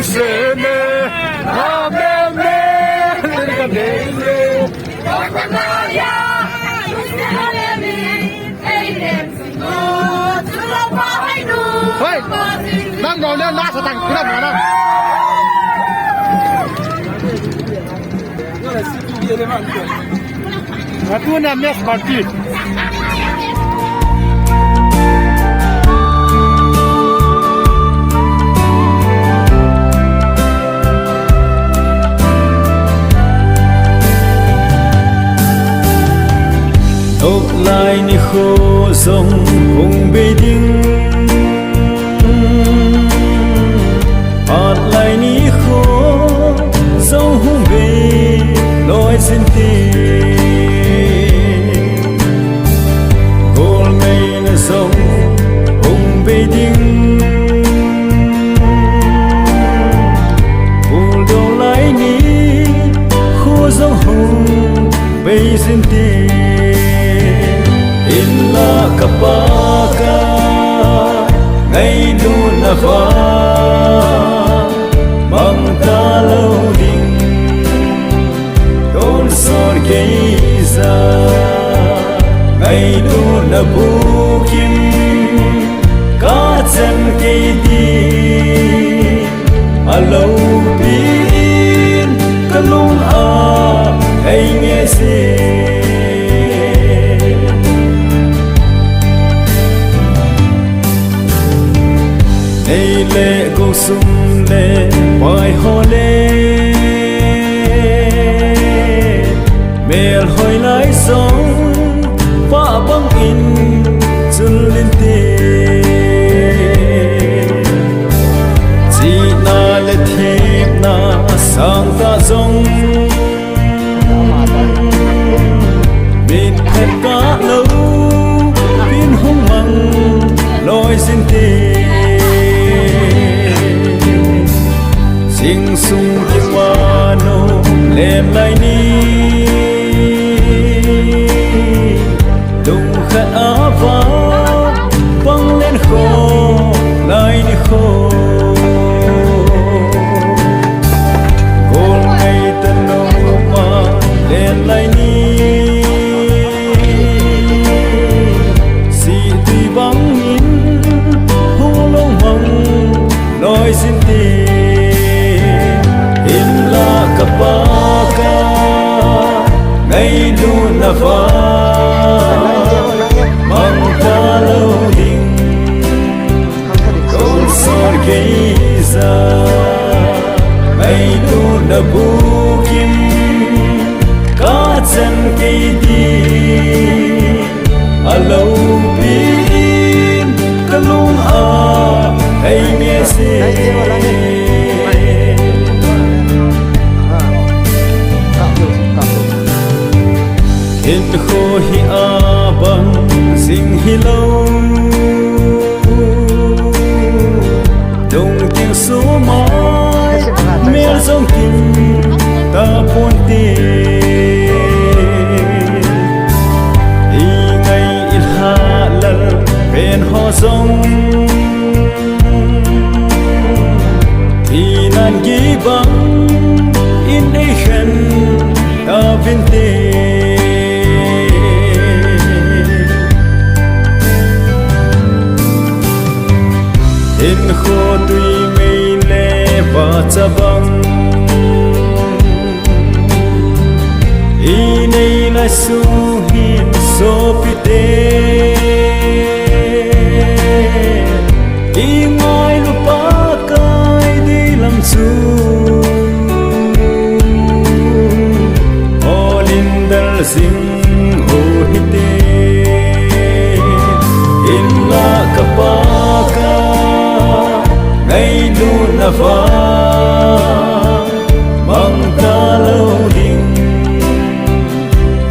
sene ameme kadele Okanaya, Mustahalemi, Eilem Sino, Tulapainu. Hey, đang ngồi lên lá tang cứ làm nào Aku nak mes party. ốc lại ni khô rồng hùng bê đinh hạt lại ni khô dấu hùng bê lối xin tiền gồm ngày là rồng hùng bê đinh hùng đầu lại ni khô dấu hùng bê xin tiền illa kapaka ngay luôn na va mang ta lâu đình đón soi cây ra ngay luôn na bukim cá chân cây đi mà lâu pin cả lung hay nghe gì lệ cô sum lệ hoài ho lệ mèo hồi lái sóng phá băng in chân lên tê chỉ na lệ thiệp na sang ta giống bên hết cá lâu bên hung măng lối xin tê sing sung kiwano lem lai ni dung khat ava bang lên kho lai ni kho kol ngày tân no ma lên lai ni si ti bang in ho lo mang loi xin ti kapaka ngay luôn na va mang ta lâu đình con soi cây ra ngay luôn na bukim cá chân cây đi lâu pin cả lung hay nghe gì in khô hi bang sing hi lâu đông tiếng số mai miền sông kim ta buồn tiền đi ngày ít hạ lần bên họ sông thì nan ghi băng in đây khen ta viên tiền in khô tuy mây lệ và cha băng y này là su hin so pite y ngồi lupa kai đi làm su olindal sing ho hite in la kapaka ngay luôn na va mang ta lâu đình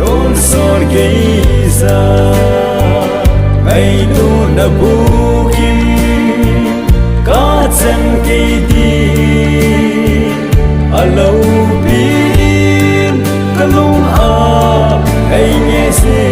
đón soi cây ra ngay luôn na bukim cá chân cây đi lâu pin cả lung hay nghe gì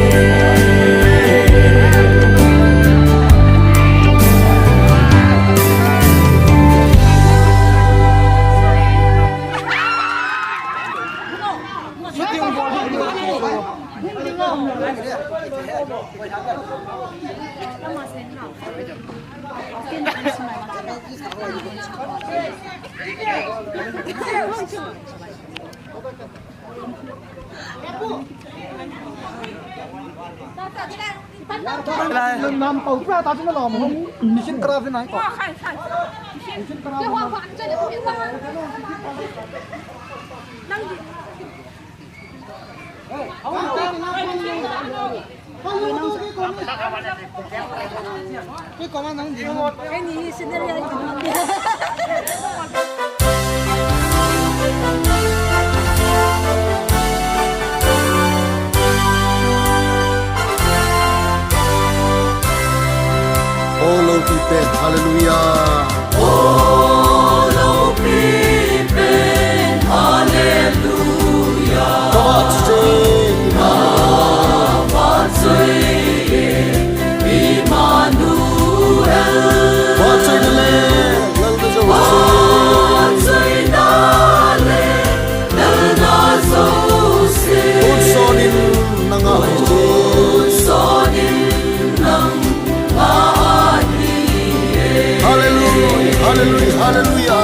Nam tàu ra ta chỉ nó làm không, đi xin cà phê này. 看看，别晃晃，这里别晃。cái con ăn nắng gì không?给你现在要怎么变？ All of people, hallelujah. All of people, hallelujah. Hallelujah, hallelujah.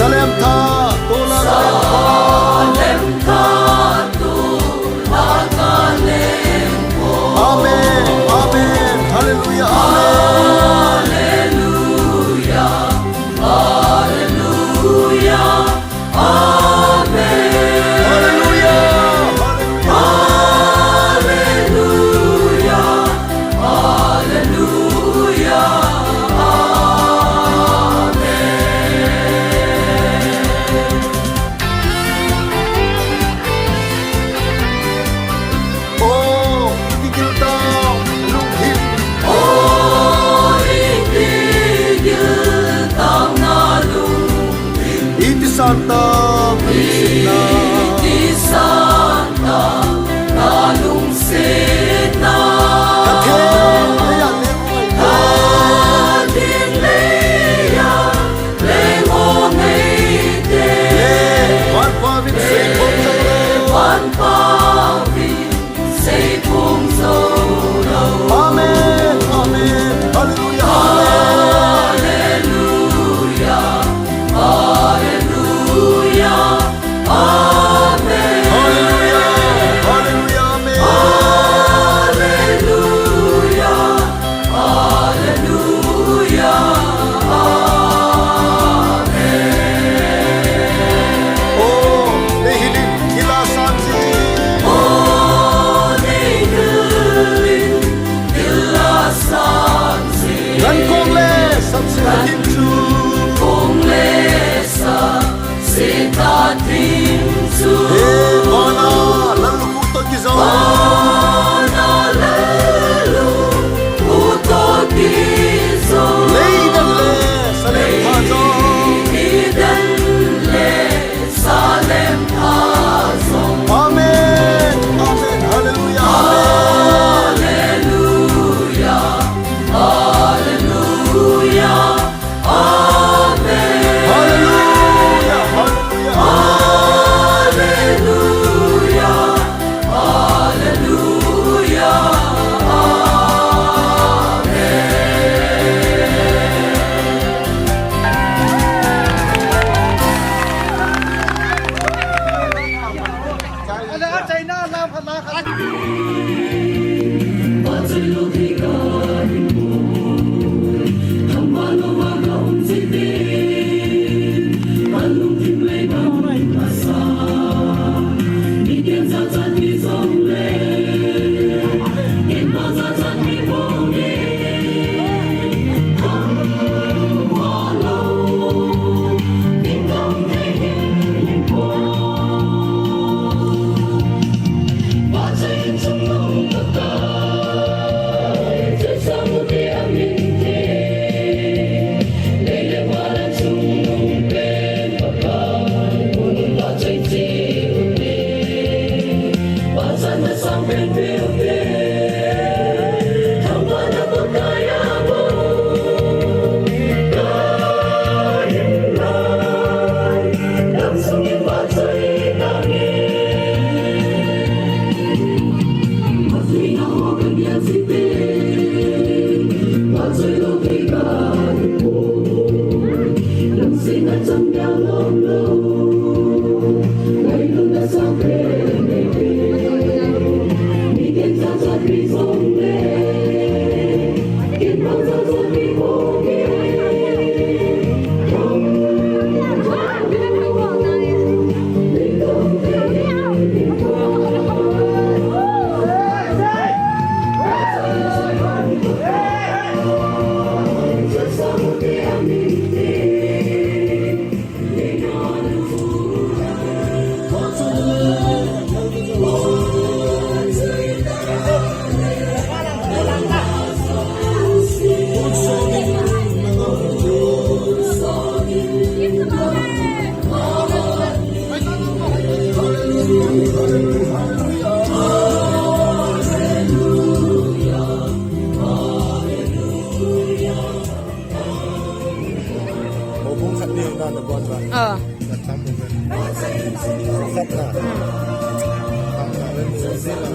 Salem tha tola Salem tha tola Salem Amen, amen, hallelujah, hallelujah, hallelujah, amen, hallelujah, hallelujah, hallelujah. Santa Cristina, Santa Alungsena, Adinleia, Lengomeide, Van Pavin Seipumzoro. Amen, amen, hallelujah, hallelujah, hallelujah. นี่น่าจะบอลว่า เออ จะทำเป็นสักหน่อยทำมาเป็นมือเสีย